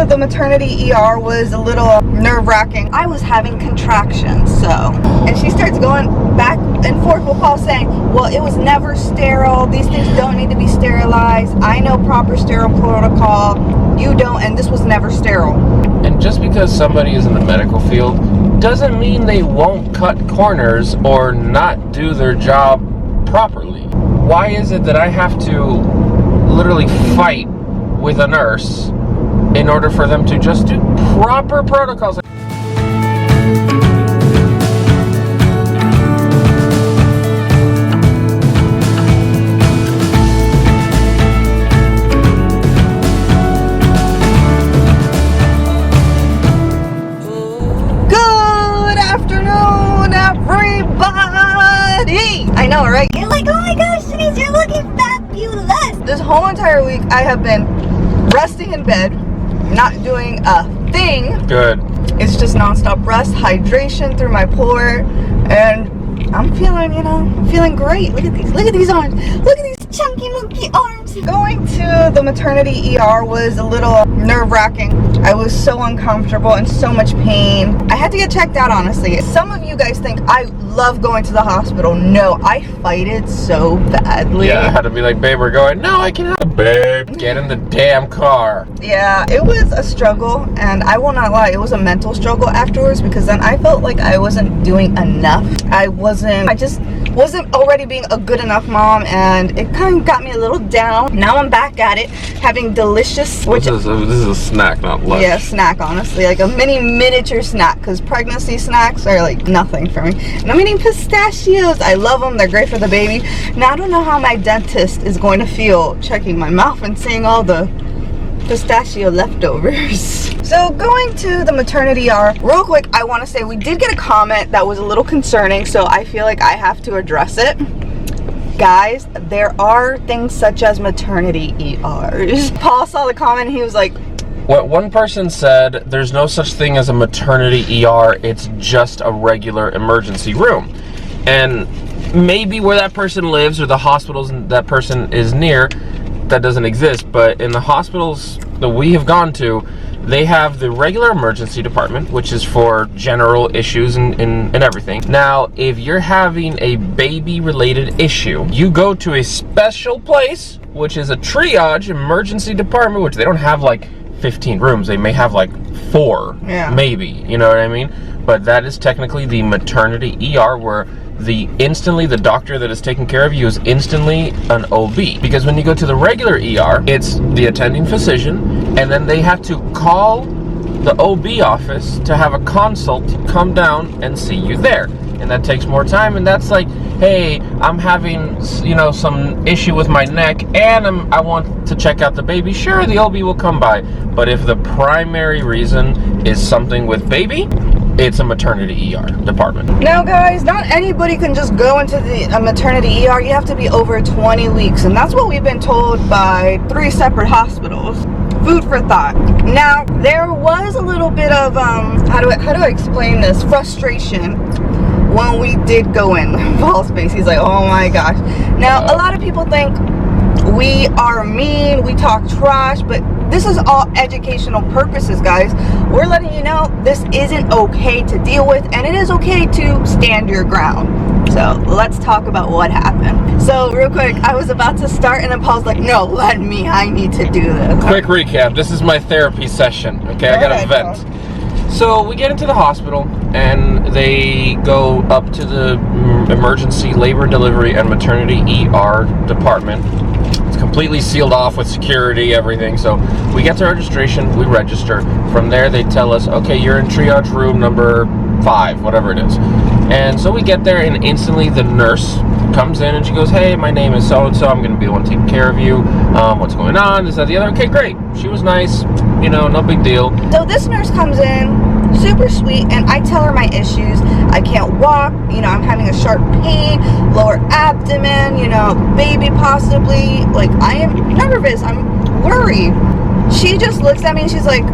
the maternity ER was a little nerve-wracking. I was having contractions, and she starts going back and forth with Paul saying, well, it was never sterile, these things don't need to be sterilized, I know proper sterile protocol, you don't, and this was never sterile. And just because somebody is in the medical field doesn't mean they won't cut corners or not do their job properly. Why is it that I have to literally fight with a nurse in order for them to just do proper protocols? I know, right? You're like, oh my gosh, Denise, you're looking fabulous. This whole entire week, I have been resting in bed, not doing a thing. Good. It's just nonstop rest, hydration through my pore, and I'm feeling, feeling great. Look at these arms. Look at these chunky monkey arms. Going to the maternity ER was a little nerve-wracking. I was so uncomfortable and so much pain. I had to get checked out, honestly. Some of you guys think I love going to the hospital. No, I fight it so badly. Yeah, I had to be like, babe, we're going. No, I can't. Babe, get in the damn car. Yeah, it was a struggle, and I will not lie, it was a mental struggle afterwards, because then I felt like I wasn't doing enough. I just wasn't already being a good enough mom, and it kind of got me a little down. Now I'm back at it, having delicious, This is a snack, not lunch. Yeah, snack, honestly, like a miniature snack, because pregnancy snacks are like nothing for me. And I'm eating pistachios. I love them, they're great for the baby. Now I don't know how my dentist is going to feel checking my mouth and seeing all the pistachio leftovers. So going to the maternity ER, real quick, I want to say we did get a comment that was a little concerning, so I feel like I have to address it. Guys, there are things such as maternity ERs. Paul saw the comment and he was like, what one person said, there's no such thing as a maternity ER, it's just a regular emergency room. And maybe where that person lives or the hospitals that person is near, that doesn't exist, but in the hospitals that we have gone to, they have the regular emergency department, which is for general issues and everything. Now, if you're having a baby-related issue, you go to a special place, which is a triage emergency department, which they don't have like 15 rooms. They may have like 4, maybe, you know what I mean? But that is technically the maternity ER, where instantly the doctor that is taking care of you is instantly an OB. Because when you go to the regular ER, it's the attending physician, and then they have to call the OB office to have a consult come down and see you there. And that takes more time, and that's like, hey, I'm having, some issue with my neck, and I want to check out the baby. Sure, the OB will come by. But if the primary reason is something with baby, it's a maternity ER department. Now guys, not anybody can just go into a maternity ER. You have to be over 20 weeks, and that's what we've been told by 3 separate hospitals. Food for thought. Now, there was a little bit of, how do I explain this? Frustration when we did go in. Paul's space, he's like, oh my gosh. Now, a lot of people think we are mean, we talk trash, but this is all educational purposes, guys. We're letting you know this isn't okay to deal with, and it is okay to stand your ground. So let's talk about what happened. So real quick, I was about to start, and then Paul's like, no, let me, I need to do this. Quick recap, this is my therapy session, okay? I gotta vent. So we get into the hospital, and they go up to the emergency labor delivery and maternity ER department. Completely sealed off with security, everything. So we get to registration, we register. From there they tell us, okay, you're in triage room number 5, whatever it is. And so we get there, and instantly the nurse comes in and she goes, hey, my name is so-and-so, I'm going to be the one taking care of you. What's going on? Is that the other? Okay, great. She was nice, no big deal. So this nurse comes in, super sweet, and I tell her my issues. I can't walk, I'm having a sharp pain, lower abdomen, baby possibly. Like, I am nervous, I'm worried. She just looks at me and she's like,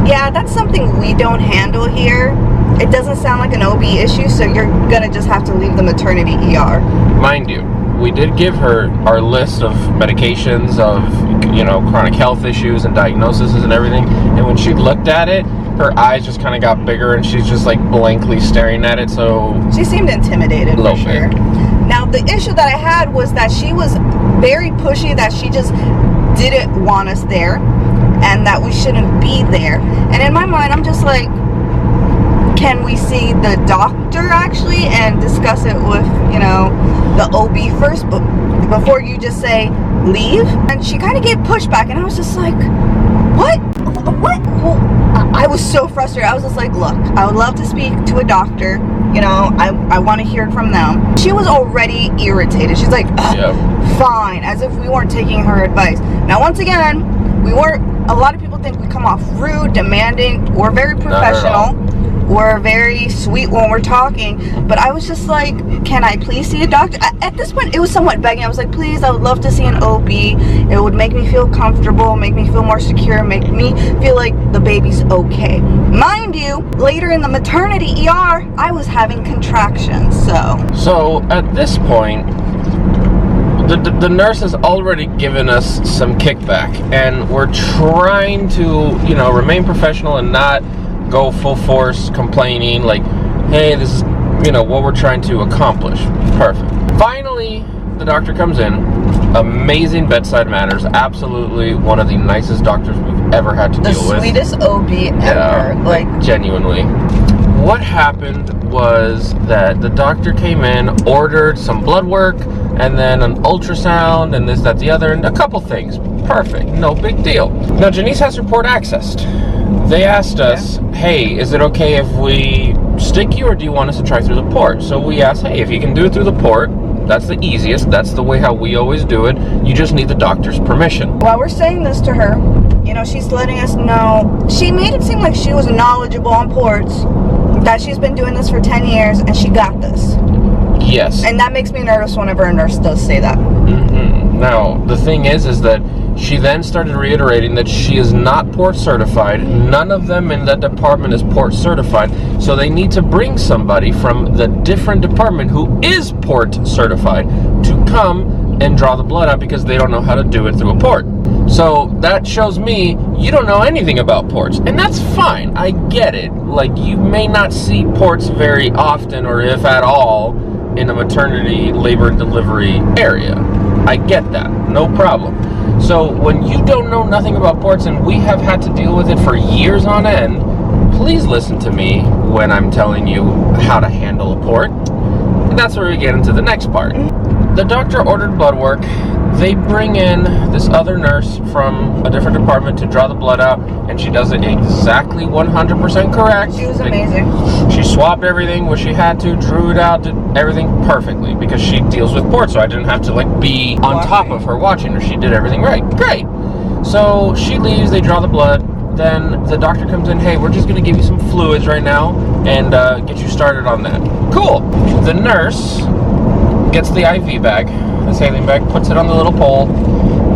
yeah, that's something we don't handle here. It doesn't sound like an OB issue, so you're gonna just have to leave the maternity ER. Mind you, we did give her our list of medications, of, you know, chronic health issues and diagnoses and everything. And when she looked at it, her eyes just kind of got bigger, and she's just like blankly staring at it. So she seemed intimidated for sure. Now the issue that I had was that she was very pushy, that she just didn't want us there and that we shouldn't be there. And in my mind, I'm just like, can we see the doctor actually and discuss it with, you know, the OB first, but before you just say leave? And she kind of gave pushback, and I was just like, what? Well, I was so frustrated. I was just like, look, I would love to speak to a doctor. You know, I want to hear it from them. She was already irritated. She's like, fine, as if we weren't taking her advice. Now, once again, we weren't. A lot of people think we come off rude, demanding. We're very professional. We're very sweet when we're talking, but I was just like, can I please see a doctor? At this point, it was somewhat begging. I was like, please, I would love to see an OB. It would make me feel comfortable, make me feel more secure, make me feel like the baby's okay. Mind you, later in the maternity ER, I was having contractions, So at this point, the nurse has already given us some kickback, and we're trying to, you know, remain professional and not go full force complaining like, hey, this is, you know, what we're trying to accomplish. Perfect. Finally, the doctor comes in. Amazing bedside manners. Absolutely one of the nicest doctors we've ever had to deal with. The sweetest OB ever. Like, genuinely. What happened was that the doctor came in, ordered some blood work, and then an ultrasound, and this, that, the other, and a couple things. Perfect. No big deal. Now, Janice has report accessed. They asked us, hey, is it okay if we stick you, or do you want us to try through the port? So we asked, hey, if you can do it through the port, that's the easiest. That's the way how we always do it. You just need the doctor's permission. While we're saying this to her, you know, she's letting us know. She made it seem like she was knowledgeable on ports, that she's been doing this for 10 years, and she got this. Yes. And that makes me nervous whenever a nurse does say that. Now, the thing is that she then started reiterating that she is not port certified. None of them in that department is port certified. So they need to bring somebody from the different department who is port certified to come and draw the blood out, because they don't know how to do it through a port. So that shows me you don't know anything about ports. And that's fine. I get it. Like, you may not see ports very often, or if at all, in a maternity, labor, and delivery area. I get that. No problem. So when you don't know nothing about ports, and we have had to deal with it for years on end, please listen to me when I'm telling you how to handle a port. And that's where we get into the next part. The doctor ordered blood work. They bring in this other nurse from a different department to draw the blood out, and she does it exactly 100% correct. She was amazing. She swapped everything where she had to, drew it out, did everything perfectly, because she deals with ports, so I didn't have to like be on top of her watching her. She did everything right. Great. So she leaves, they draw the blood, then the doctor comes in, hey, we're just going to give you some fluids right now and get you started on that. Cool. The nurse gets the IV bag, the saline bag, puts it on the little pole,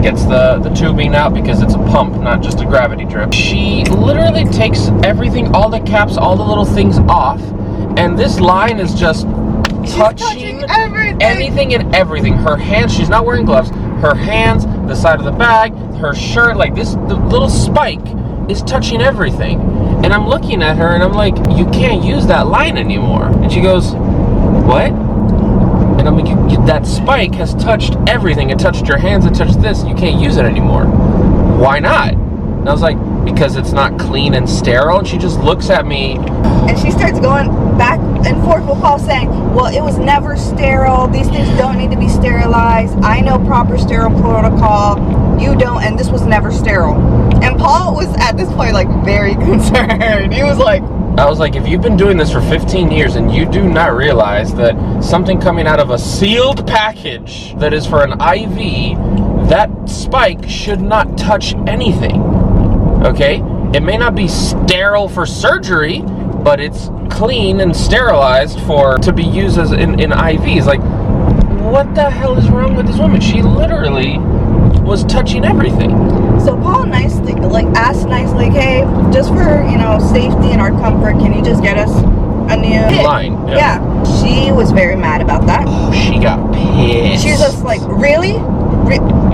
gets the tubing out, because it's a pump, not just a gravity drip. She literally takes everything, all the caps, all the little things off, and this line is just touching anything and everything. Her hands, she's not wearing gloves, her hands, the side of the bag, her shirt, like this, the little spike is touching everything. And I'm looking at her and I'm like, you can't use that line anymore. And she goes, what? And I'm like, that spike has touched everything. It touched your hands, it touched this. You can't use it anymore. Why not? And I was like, because it's not clean and sterile. And she just looks at me. And she starts going back and forth with Paul, saying, well, it was never sterile. These things don't need to be sterilized. I know proper sterile protocol. You don't, and this was never sterile. And Paul was at this point like very concerned. He was like, I was like, if you've been doing this for 15 years and you do not realize that something coming out of a sealed package that is for an IV, that spike should not touch anything, okay? It may not be sterile for surgery, but it's clean and sterilized to be used as in IVs. Like, what the hell is wrong with this woman? She literally was touching everything. So Paul nicely, like, asked nicely, hey, just for, you know, safety and our comfort, can you just get us a new line. Yeah. She was very mad about that. Oh, she got pissed. She's just like, really?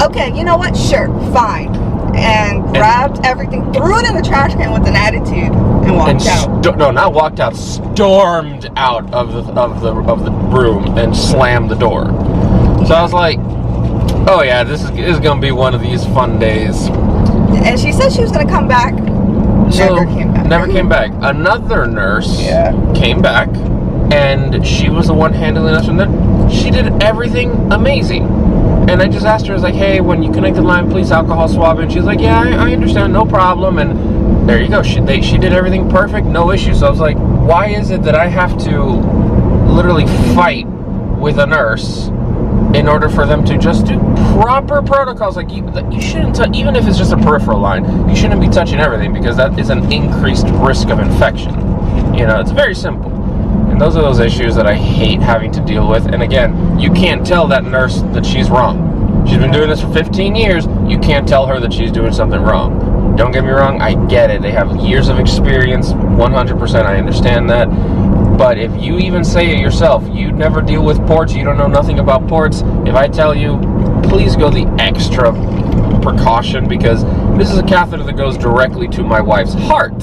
Okay, you know what? Sure, fine. And grabbed everything, threw it in the trash can with an attitude, and walked out. No, not walked out. Stormed out of the room and slammed the door. So I was like, oh yeah, this is gonna be one of these fun days. And she said she was gonna come back. Never came back. Never came back. Another nurse came back, and she was the one handling us from there. She did everything amazing. And I just asked her, I was like, hey, when you connect the line, please alcohol swab. And she's like, yeah, I understand, no problem. And there you go. She did everything perfect, no issue. So I was like, why is it that I have to literally fight with a nurse in order for them to just do proper protocols? Like, you shouldn't touch, even if it's just a peripheral line, you shouldn't be touching everything, because that is an increased risk of infection. You know, it's very simple. And those are those issues that I hate having to deal with. And again, you can't tell that nurse that she's wrong. She's been doing this for 15 years. You can't tell her that she's doing something wrong. Don't get me wrong, I get it. They have years of experience, 100%, I understand that. But if you even say it yourself, you never deal with ports, you don't know nothing about ports, if I tell you, please go the extra precaution, because this is a catheter that goes directly to my wife's heart.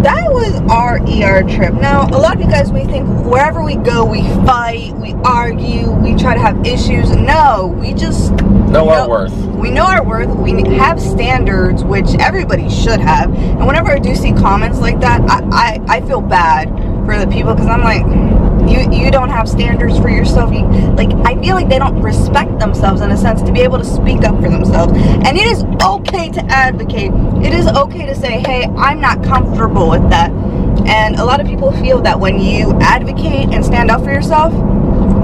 That was our ER trip. Now, a lot of you guys may think wherever we go, we fight, we argue, we try to have issues. No, we just know our worth. We know our worth. We have standards, which everybody should have. And whenever I do see comments like that, I feel bad for the people, because I'm like, you don't have standards for yourself. I feel like they don't respect themselves, in a sense, to be able to speak up for themselves. And it is okay to advocate. It is okay to say, hey, I'm not comfortable with that. And a lot of people feel that when you advocate and stand up for yourself,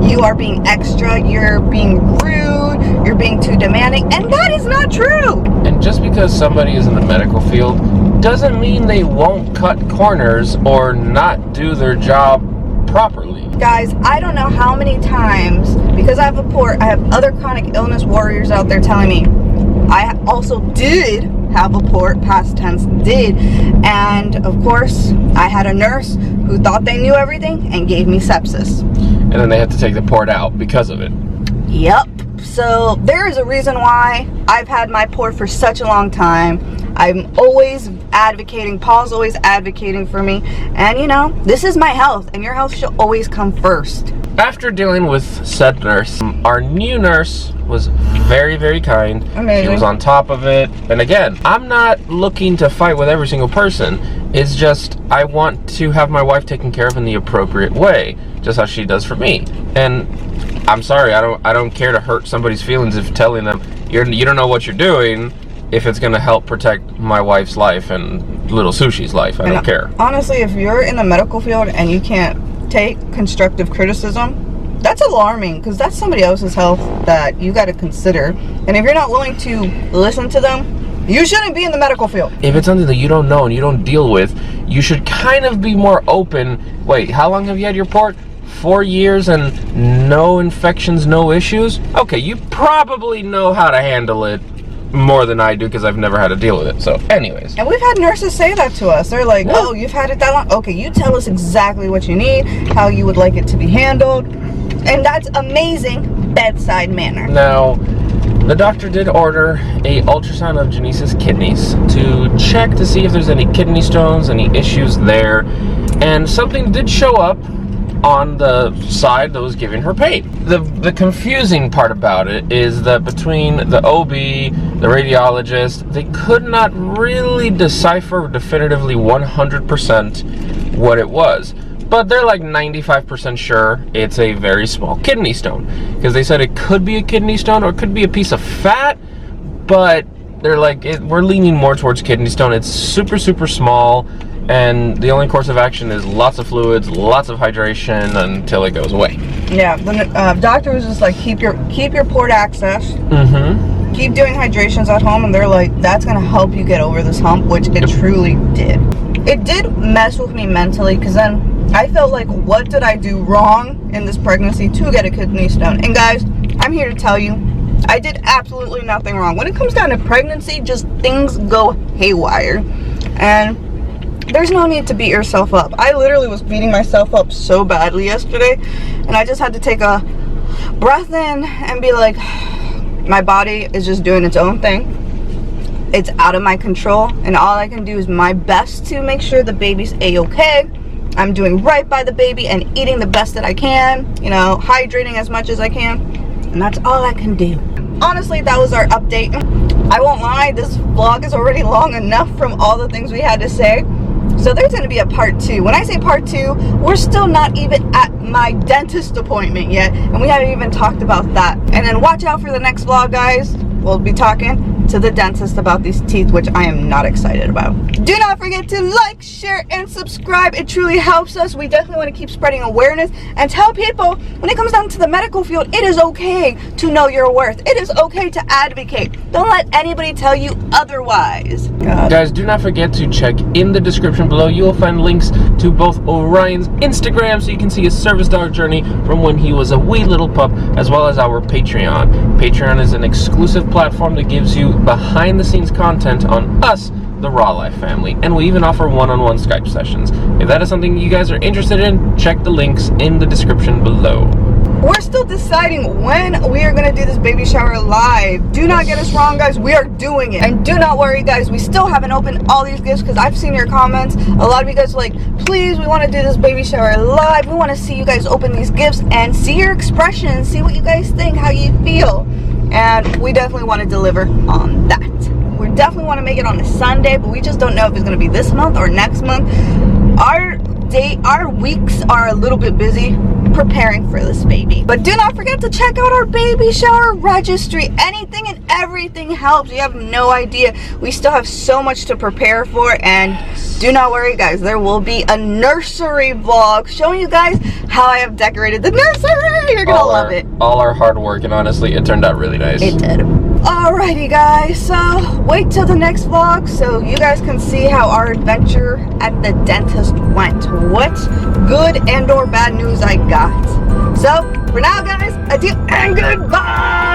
you are being extra, you're being rude, you're being too demanding, and that is not true. And just because somebody is in the medical field doesn't mean they won't cut corners or not do their job properly. Guys, I don't know how many times, because I have a port, I have other chronic illness warriors out there telling me, I also did have a port, past tense, did, and of course I had a nurse who thought they knew everything and gave me sepsis. And then they had to take the port out because of it. Yep. So there is a reason why I've had my port for such a long time. I'm always advocating, Paul's always advocating for me, and you know, this is my health, and your health should always come first. After dealing with said nurse, our new nurse was very, very kind. Amazing. She was on top of it. And again, I'm not looking to fight with every single person. It's just, I want to have my wife taken care of in the appropriate way, just how she does for me. And I'm sorry, I don't care to hurt somebody's feelings if telling them, you don't know what you're doing, if it's going to help protect my wife's life and little Sushi's life. I don't care. Honestly, if you're in the medical field and you can't take constructive criticism, that's alarming, because that's somebody else's health that you got to consider. And if you're not willing to listen to them, you shouldn't be in the medical field. If it's something that you don't know and you don't deal with, you should kind of be more open. Wait, how long have you had your port? 4 years and no infections, no issues? Okay, you probably know how to handle it more than I do, because I've never had to deal with it. So anyways. And we've had nurses say that to us. They're like, oh, you've had it that long? Okay, you tell us exactly what you need, how you would like it to be handled. And that's amazing bedside manner. Now, the doctor did order a ultrasound of Janice's kidneys to check to see if there's any kidney stones, any issues there. And something did show up on the side that was giving her pain. The confusing part about it is that between the OB, the radiologist, they could not really decipher definitively 100% what it was. But they're like 95% sure it's a very small kidney stone, because they said it could be a kidney stone or it could be a piece of fat, but they're like, we're leaning more towards kidney stone. It's super, super small, and the only course of action is lots of fluids, lots of hydration until it goes away. Yeah, the doctor was just like, keep your port access. Mm-hmm. Keep doing hydrations at home, and they're like, that's gonna help you get over this hump, which it truly did. It did mess with me mentally, because then I felt like, what did I do wrong in this pregnancy to get a kidney stone? And guys, I'm here to tell you, I did absolutely nothing wrong. When it comes down to pregnancy, just things go haywire. And there's no need to beat yourself up. I literally was beating myself up so badly yesterday, and I just had to take a breath in and be like, my body is just doing its own thing. It's out of my control, and all I can do is my best to make sure the baby's a-okay. I'm doing right by the baby and eating the best that I can, you know, hydrating as much as I can, and that's all I can do. Honestly, that was our update. I won't lie, this vlog is already long enough from all the things we had to say. So there's going to be a part 2. When I say part 2, we're still not even at my dentist appointment yet, and we haven't even talked about that. And then watch out for the next vlog, guys. We'll be talking to the dentist about these teeth, which I am not excited about. Do not forget to like, share, and subscribe. It truly helps us. We definitely want to keep spreading awareness and tell people when it comes down to the medical field, it is okay to know your worth. It is okay to advocate. Don't let anybody tell you otherwise. Guys, do not forget to check in the description below. You will find links to both Orion's Instagram so you can see his service dog journey from when he was a wee little pup, as well as our Patreon. Patreon is an exclusive platform that gives you behind the scenes content on us, the Raw Life family, and we even offer one-on-one Skype sessions. If that is something you guys are interested in, check the links in the description below. We're still deciding when we are going to do this baby shower live. Do not get us wrong, guys. We are doing it. And do not worry, guys. We still haven't opened all these gifts because I've seen your comments. A lot of you guys are like, please, we want to do this baby shower live. We want to see you guys open these gifts and see your expressions. See what you guys think, how you feel. And we definitely want to deliver on that. We definitely want to make it on a Sunday, but we just don't know if it's going to be this month or next month. Our weeks are a little bit busy preparing for this baby. But do not forget to check out our baby shower registry. Anything and everything helps. You have no idea. We still have so much to prepare for, and do not worry, guys. There will be a nursery vlog showing you guys how I have decorated the nursery. You're gonna love it. All our hard work, and honestly, it turned out really nice. It did. Alrighty, guys, so wait till the next vlog so you guys can see how our adventure at the dentist went. What good and or bad news I got. So for now, guys, adieu and goodbye.